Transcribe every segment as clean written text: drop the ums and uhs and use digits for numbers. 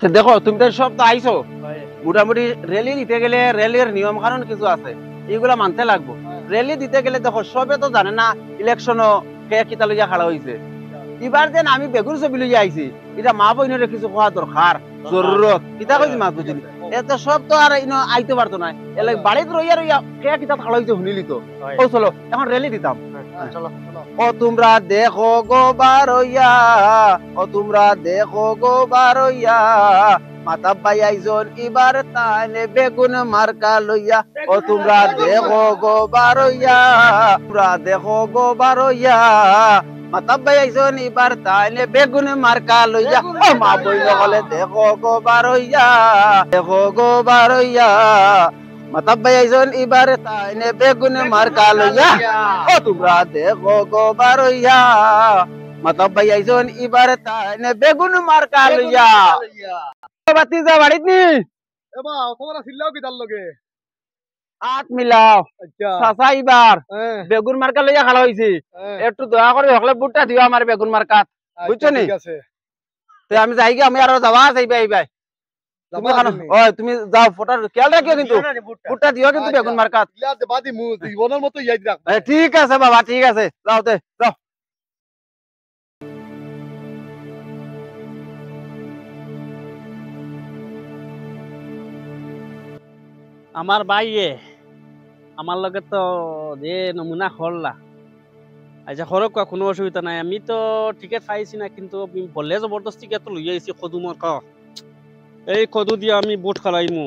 দেখো তুমি তো সব তো আইছো মোটামুটি র্যালি দিতে গেলে র্যালির নিয়ম কানুন কিছু আছে, এইগুলা মানতে লাগবো। র্যালি দিতে গেলে দেখো সবে তো জানে না ইলেকশনও কে কিতা লইয়া খাড়া হয়েছে। এবার যেন আমি বেগুন ছবি লইয়া আইছি, এটা মা বইনের কিছু কোয়া দরকার জরুরত কিতা কইছি মা বুঝিনি। এত সব তো আর আইতে পারতো না, এলে বাড়িতে রইয়া রইয়া কে কিতা খাড়া হয়েছে শুনিলি তো। ও চলো এখন র্যালি দিতাম। ও তোমরা দেখো গো বারইয়া, ও তোমরা দেখো গো বারইয়া, মাতা ভাই আইজন এবার তাইলে বেগুন মার্কা লইয়া। ও তোমরা দেখো গো বারইয়া, তোমরা দেখো গো বারইয়া, মাতা ভাই আইজন এবার তাইলে বেগুন মার্কা লইয়া। ও মা বই হলে দেখো গো বারইয়া, দেখো গো বারইয়া, মাতা ভাই আইজন এবার তাইলে বেগুন মার্কা লইয়া। ও তোমরা দেখো গো বারইয়া, মাতা ভাই আইজন এবার তাইলে বেগুন মার্কা লইয়া। বাতি যা বাড়িত নি এবা অথবা ছিলাও কি তার লগে আট মিলাও আচ্ছা চাচা এবার বেগুন মার্কা লইয়া খাড়া হইছি, একটু দয়া করে হকলে বুটটা দিও আমার বেগুন মার্কাত, বুঝছো নি? ঠিক আছে তো আমি যাই গিয়ে, আমি আরো যাওয়া আছে এইবাই। তুমি খানো তুমি যাও, ফটার খেয়াল রাখিও কিন্তু বুটটা দিও কিন্তু বেগুন মার্কাত। বাদি মু জীবনের মতো ইয়াদ রাখ। ঠিক আছে বাবা, ঠিক আছে, যাও তে যাও। আমার বাইয়ে আমার লগে তো যে নমুনা করলা, আচ্ছা খরক কোনো অসুবিধা নাই। আমি তো টিকেট পাইছি না, কিন্তু বললে জবরদস্তি তো লই আইছি কদু মার্কা। এই কদু দিয়ে আমি বুট খেলাইমু,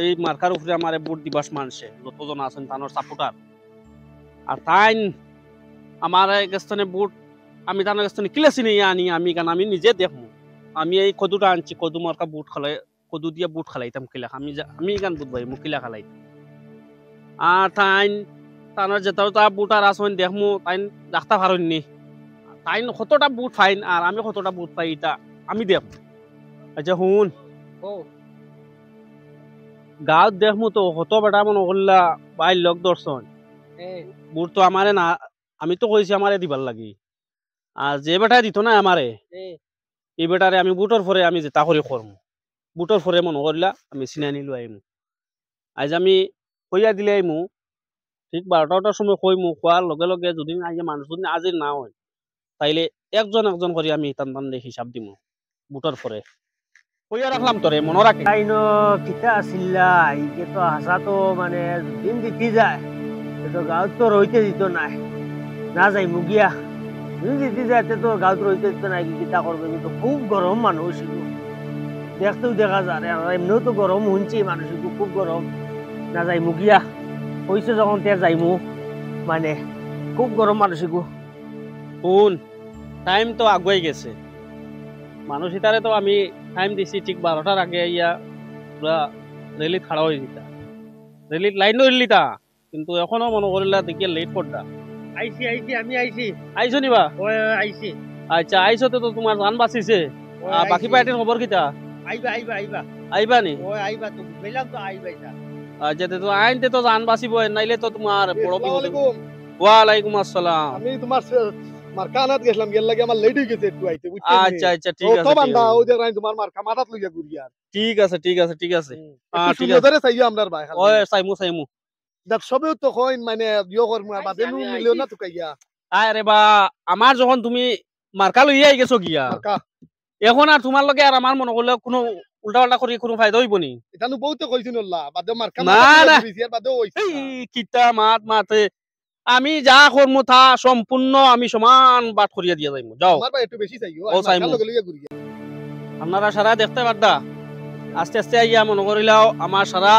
এই মার্কার উপরে আমার বুট দিবাস মানছে যতজন আছেন তানোর সাপোর্টার। আর তাইন আমার গেস্তনে বুট আমি তানোর গেস্তনে কিলেছি নিয়ে আনি, আমি নিজে দেখমু। আমি এই কদুটা আনছি, কদু মার্কা বুট খেলাই, কদু দিয়ে বুট খেলাইতাম কিলা। আমি গান বুট ভাই মুখ কিলা খেলাই। আর তাইন তানোর যেটাও তা বুট আর আসেন দেখমু, তাইন রাখতে পারেননি। তাইন কতটা বুট ফাইন আর আমি কতটা বুট পাই এটা আমি দেখমু। আচ্ছা শুন, গাঁৱত দেখমু তো কত বেটা মনে করলা বাই লগ দর্শন বুট তো আমারে না, আমি তো কইছি আমারে দিবার লাগি। আর যে বেটা দিত না আমারে, এই বেটারে আমি বুটর পরে আমি যেটা করি করমু। বুটর পরে মনে করলা আমি চিনাই নিলো আইমু। আজ আমি কইয়া দিলে আইমু ঠিক 12টার সময় কইমু, কোয়ার লগে লগে যদি মানুষ যদি আজির না হয় তাইলে একজন একজন করে আমি টান টান দিয়ে হিসাব দিমু বুটর পরে। কইয়া রাখলাম তোরে মনে রাখি। আইনো কিতা আসিল্লা ইকে তো হাসা তো মানে দিন দিতে যায়, তো গাঁৱত তো রইতে দিত নাই, না যাই মুগিয়া দিন দিতে যাইতে তো গাঁৱত রইতে দিত নাই। কিতা করবে, কিন্তু খুব গরম মানুষ, দেখতেও দেখা যায় আর এমনিও তো গরম শুনছি মানুষ, খুব গরম। না যাই মুগিয়া কইছে যখন তে যাইমু, মানে খুব গরম মানুষ। শুন, টাইম তো আগুয়াই গেছে, মানুষ ইতারে তো আমি টাইম দিছি ঠিক 12টার আগে ইয়া পুরা রেলিত খাড়া হয়ে যেতা, রেলিত লাইন ধরলিতা, কিন্তু এখনো মনে করিলা দেখিয়া লেট করতা। আইছি আমি আইছি। আইছো নিবা? ওই আইছি। আচ্ছা আইছো তো তোমার জান বাঁচিছে। আর বাকি পার্টির খবর কিতা? আইবা নি? ওই আইবা তো বললাম তো আইবা এটা। আচ্ছা তো আইনতে তো জান বাঁচিব, নাইলে তো তোমার বড় বিপদ। ওয়ালাইকুম আসসালাম। আমি তোমার মার্কানাত গেছিলাম, গেল লাগে আমার লেট হয়ে গেছে একটু আইতে, বুঝছেন? আচ্ছা আচ্ছা ঠিক আছে, তো বান্দা ওই যে তোমার মার্কা মাথাত লইয়া ঘুরি আর। ঠিক আছে ঠিক আছে ঠিক আছে। ঠিক আছে ধরে চাইও আমরার ভাই। ওই সাইমু দেখ সবেও তো কইন মানে ইয়ো করমু আর বাদে নু মিলিও না তো কাইয়া। আরে বা আমার যখন তুমি মার্কা লইয়া গেছো গিয়া, মার্কা এখন আর তোমার লগে আর আমার মনে করলে কোনো উল্টা পাল্টা করি কোনো ফায়দা হইব নি? এটা নু বহুত কইছিন আল্লাহ বাদে মার্কা না না বাদে হইছে। এই কিতা মাতে আমি যা করমু তা সম্পূর্ণ আমি সমান বাট করিয়া দিয়া যাইমু। যাও আমার ভাই একটু বেশি চাইও ও আর চাইমু। মার্কা লগে লইয়া ঘুরি। আপনারা সারা দেখতে পারদা, আস্তে আস্তে আইয়া মনে করিলাও আমার সারা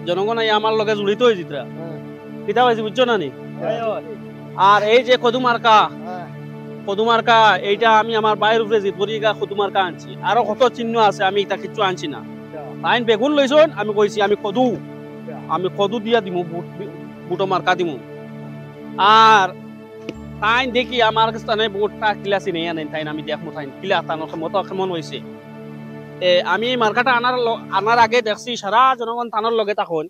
জনগণ আইয়া আমার লগে জড়িত হয়ে জিতরা কিতা হয়েছে বুঝছো না নি? আর এই যে কদু মার্কা এইটা আমি আমার বাইরের উপরে জিতবরিগা কদু মার্কা আনছি, আরো কত চিহ্ন আছে, আমি এটা কিছু আনছি না। আইন বেগুন লইছন, আমি কইছি আমি কদু দিয়া দিমু, বুটো মার্কা দিমু। আর তাইন দেখি আমার স্থানে বুটটা কিলাসি নেই আনেন, তাইন আমি দেখমু তাইন কিলা তানোর মতো কেমন হয়েছে। আমি মার্কাটা আনার আগে দেখছি সারা জনগণ তানোর লগে তখন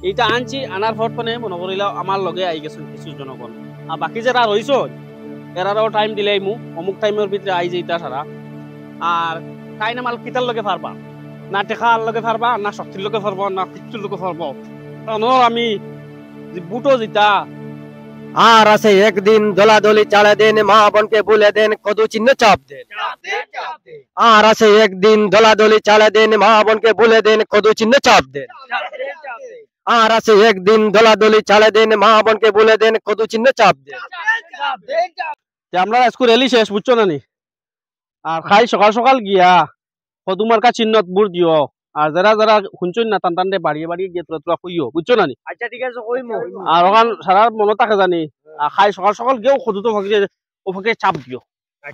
এইটা আনছি, আনার পর মানে মনে করিলাম আমার লগে আই গেছেন কিছু জনগণ। আর বাকি যারা রইছ এরাও টাইম দিলে অমুক টাইমের ভিতরে আই যেটা সারা। আর তাই না মাল কিতার লগে পারবা না টেকার লগে পারবা না শক্তির লগে পারবা না কিচ্ছুর লগে পারবা আমি যে বুটো জিতা আর আছে একদিন দলাদলি চালে দেন মা বোনকে বলে দেন কদু চিহ্ন চাপ দেন আর আছে একদিন দলাদলি চালে দেন মা বোনকে বলে দেন কদু চিহ্ন চাপ দেন আর আছে একদিন দলাদলি চালে দেন মা বোনকে বলে দেন কদু চিহ্ন চাপ দেন যে আমরা আজকে রেলি শেষ বুঝছো না নি আর খাই সকাল সকাল গিয়া কদুমার কা চিহ্নত বুড় দিও আর যারা যারা শুনছুন না টান টান বাড়িয়ে বাড়িয়ে গিয়ে তোরা তোরা কইও বুঝছো না নি আচ্ছা ঠিক আছে কইমু আর ওখান সারা মনে থাকে জানি আর খাই সকাল সকাল গিয়েও কদু তো ফাঁকি ওফাকে চাপ দিও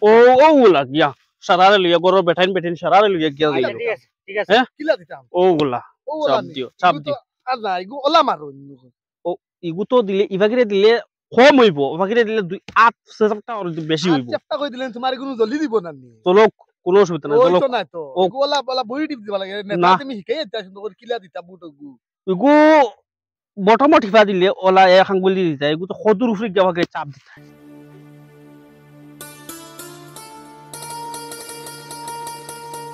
ও ও গুলা গিয়া সারারে লইয়া গরো বেঠাইন বেঠিন সারারে লইয়া গিয়া আচ্ছা ঠিক আছে ঠিক আছে কিলা দিতাম ও গুলা ও চাপ দিও চাপ দিও আর না ইগু ওলা মারো ইগু তো দিলে ইভাগিরে দিলে কম হইব ওভাগিরে দিলে 2-8 সেটটা আর বেশি হইব চেষ্টা কই দিলেন তোমার কোনো জলদি দিব না নি তো লোক কোনো অসুবিধা নাই ওই লোক তো নাই তো ও- ইগু ওলা ওলা বই টিপ দিবা লাগে না। নেতা তুমি শিখাই দিতা সুন্দর করে কিলা দিতা বুটগু ইগু বটমত হিফা দিলে ওলা এক আঙ্গুলি দিতা ইগু তো কদুর উপরে গিয়া ভাগে চাপ দিতা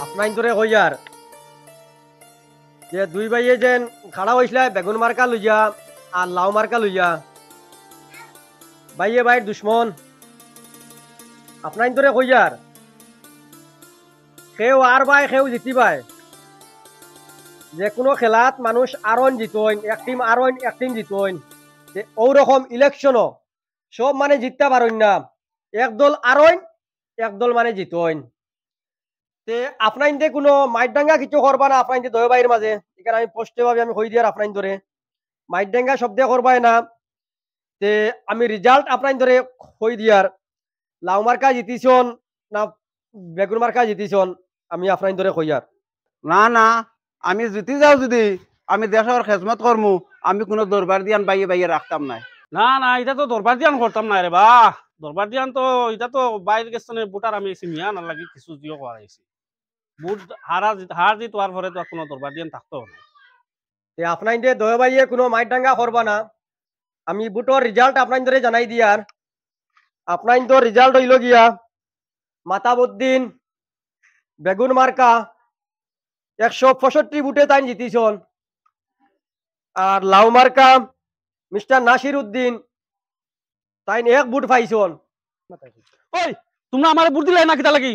আপনার ধরে হইয়ার যে দুই ভাইয়ে যেন খাড়া হইসলা বেগুন মার্কা লইয়া আর লাউ মার্কা লইয়া ভাইয়ে ভাইয়ের দুশ্মন আপনার ধরে হইয়ার সেও আর ভাই সেও জিতি ভাই যে কোনো খেলাত মানুষ আরন জিতইন এক টিম আরন এক টিম জিতইন যে ওরকম ইলেকশনও সব মানে জিততে পারেন না একদল আরন একদল মানে জিতইন তে আপনাইনতে কোনো মাইটডাঙ্গা কিছু করবা না আপনাইনতে দয় বাইর মাঝে এখানে আমি স্পষ্ট ভাবে আমি কই দিয়ার আপনাইন ধরে মাইটডাঙ্গা শব্দে করবাই না তে আমি রেজাল্ট আপনাইন ধরে কই দিয়ার লাউ মার্কা জিতিছন না বেগুন মার্কা জিতিছন আমি আপনাইন ধরে কইয়ার না না আমি জিতি যাও যদি আমি দেশের খেজমত করমু আমি কোনো দরবার দিয়ান বাইয়ে বাইয়ে রাখতাম না না না এটা তো দরবার দিয়ান করতাম না রে বা দরবার দিয়ান তো এটা তো বাইরে গেছে বুটার আমি মিয়া না লাগি কিছু জিও করাইছি বুট হার জিত হওয়ার পরে তো আর কোনো দরবার দিয়ান থাকতো না তে আপনাইনতে দয় বাইয়ে কোনো মাইটডাঙ্গা করবা না আমি বুটোর রেজাল্ট আপনাইন ধরে জানাই দিয়ার আপনাইন তো রেজাল্ট হইল গিয়া মাতাবুদ্দিন বেগুন মার্কা 165 বুটে তাই জিতিছন আর লাউ মার্কা মিস্টার নাসির উদ্দিন তাই 1 বুট পাইছন ওই তোমরা আমারে বুট দিলে না কিতা লাগি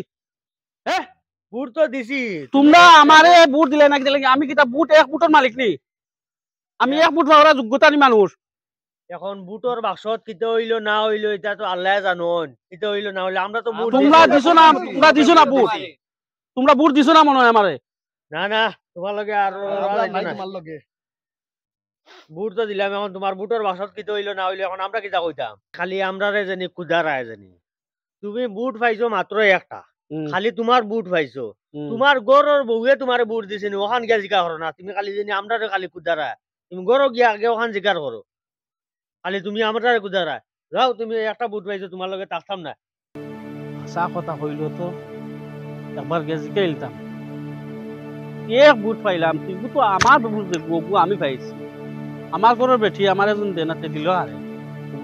হ্যাঁ বুট তো দিছি তোমরা আমারে বুট দিলে না কিতা লাগি আমি কিতা বুট এক বুটের মালিক নি আমি এক বুট পাওয়ার যোগ্যতা নি মানুষ এখন বুটর বাক্সত কিতে হইলো না হইলো এটা তো আল্লাহ জানুন কিতে হইলো না হইলো আমরা তো বুট তোমরা দিছো না বুট তোমরা বুট দিছো না মনে হয় আমারে না না তোমার লগে আর নাই তোমার লগে বুট তো দিলাম এখন তোমার বুটর বাক্সত কিতে হইলো না হইলো এখন আমরা কিতা কইতাম খালি আমরারে জানি কুদারায় জানি তুমি বুট পাইছো মাত্র একটা খালি তোমার বুট পাইছো তোমার গরর বউয়ে তোমার বুট দিছে নি ওখান গিয়া জিকা করো না তুমি খালি জানি আমরারে খালি কুদারা তুমি গরো গিয়া আগে ওখান জিকার করো খালি তুমি আমরারে কুদারা যাও তুমি একটা বুট পাইছো তোমার লগে থাকতাম না আসা কথা হইল তো একবার গেছি খেলতাম এক বুট পাইলাম কিন্তু তো আমার বুট দেখবো আমি পাইছি আমার ঘরের বেঠি আমার এজন দেনাতে দিল আরে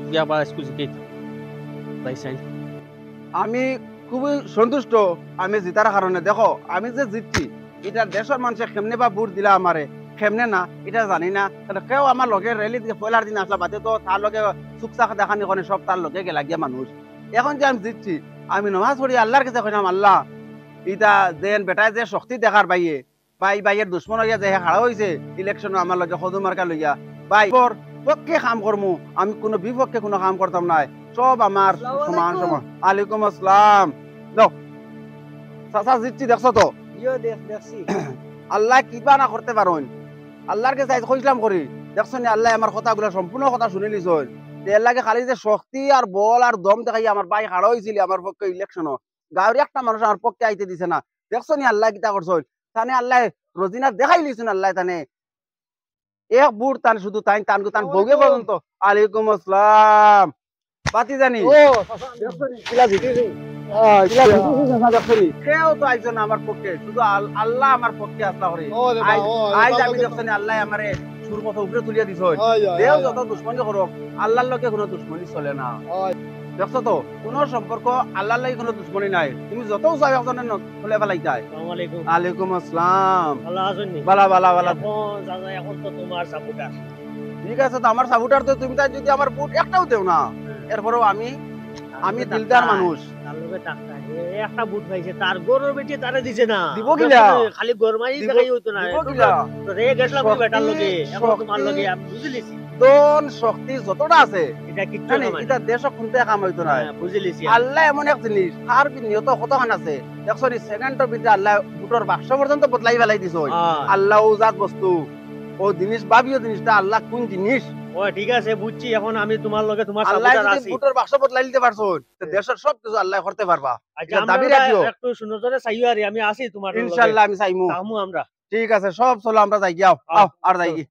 গিয়া বা স্কুল শিখাইতাম পাইছাই আমি খুবই সন্তুষ্ট আমি জিতার কারণে দেখো আমি যে জিতছি এটা দেশের মানুষে কেমনে বা বুট দিলা আমারে কেমনে না এটা জানি না কেউ আমার লগে রেলি পয়লার দিন আসলা বাদে তো তার লগে চুকচাক দেখানি করে সব তার লগে গেলা গিয়া মানুষ এখন যে আমি জিতছি আমি নমাজ পড়ি আল্লাহর কাছে কইলাম আল্লাহ ইটা দেন বেটায় যে শক্তি দেখার বাইয়ে বাইয়ের দুশ্মন হইয়া যে খাড়া হয়েছে ইলেকশন আমার লগে সদু মার্কা লইয়া বাই পক্ষে কাম করমু আমি কোনো বিপক্ষে কোনো কাম করতাম নাই সব আমার সমান সমান আলাইকুম আসসালাম চাচা জিতছি দেখছো তো দেখছি আল্লাহ কিবা না করতে পারেন আল্লাহর কাছে কইলাম করি দেখছো নি আল্লাহ আমার কথাগুলো সম্পূর্ণ কথা শুনে লিছন এর লাগে খালি যে শক্তি আর বল আর দম দেখাই আমার ভাই হারা হয়েছিল আমার পক্ষে ইলেকশন গাঁয়ের একটা মানুষ আমার পক্ষে আইতে দিছে না দেখছো নি আল্লাহ কিতা করছো তানে আল্লাহ রোজিনা দেখাই লিছুন আল্লাহ তানে এক বুট তান শুধু তাই তানগু তান বগে পর্যন্ত আলাইকুম আসসালাম বাতি জানি কেউ তো আইজন আমার পক্ষে শুধু আল্লাহ আমার পক্ষে আসলা করে আইজ আমি দেখছেন আল্লাহ আমারে সুর কথা উপরে তুলিয়া দিছ দেও যত দুশ্মনী করক আল্লাহর লগে কোনো দুশ্মনী চলে না দেখছো তো কোনো সম্পর্ক আল্লাহর লাগি কোনো দুশ্মনী নাই, তুমি যত চাই একজনের খুলে ফেলাইতাই। আসসালামু আলাইকুম। আলাইকুম আসসালাম। ভালো আছেন নি? বালা বালা বালা। এখন দাদা এখন তো তোমার সাপোর্টার। ঠিক আছে, তো আমার সাপোর্টার তো তুমি তাই যদি আমার বুট একটাও দেও না, এরপরেও আমি দিলদার মানুষ। তার লগে টাকা একটা বুট পাইছে, তার গরুর বেটি তারে দিছে না। দিব কিলা? খালি গরমাই দিব- দেখাই হইতো না। দিব কিলা? তো রে গেছলাম ওই বেটার লগে, এখন শক্তি- তোমার লগে আমি বুঝলিছি। দন শক্তি যতটা আছে এটা কিচ্ছু জানি না। এটা দেশ খুনতে কাম হইতো না। বুঝলিছি। আল্লাহ এমন এক জিনিস, তার নিয়ত কতখান আছে দেখছো নি, সেকেন্ডের ভিতরে আল্লাহ বুটর বাক্স পর্যন্ত বদলাই ফেলাই দিছ। আল্লাহ ও জাত বস্তু, ও জিনিস ভাবিও জিনিসটা আল্লাহ কোন জিনিস। ও ঠিক আছে বুঝছি, এখন আমি তোমার লগে তোমার আল্লাহ সাপোর্টার যদি আছি। বুটর বাক্স বদলাই দিতে পারছো, তো দেশের সব কিছু আল্লাহ করতে পারবা। আচ্ছা এটা দাবি আমরা রাখিও। একটু সুনজরে চাইও আর আমি আছি তোমার লগে। ইনশাআল্লাহ আমি চাইমু। চামু আমরা। ঠিক আছে, সব চলো আমরা যাই গিয়াও। আও, আর যাই গি।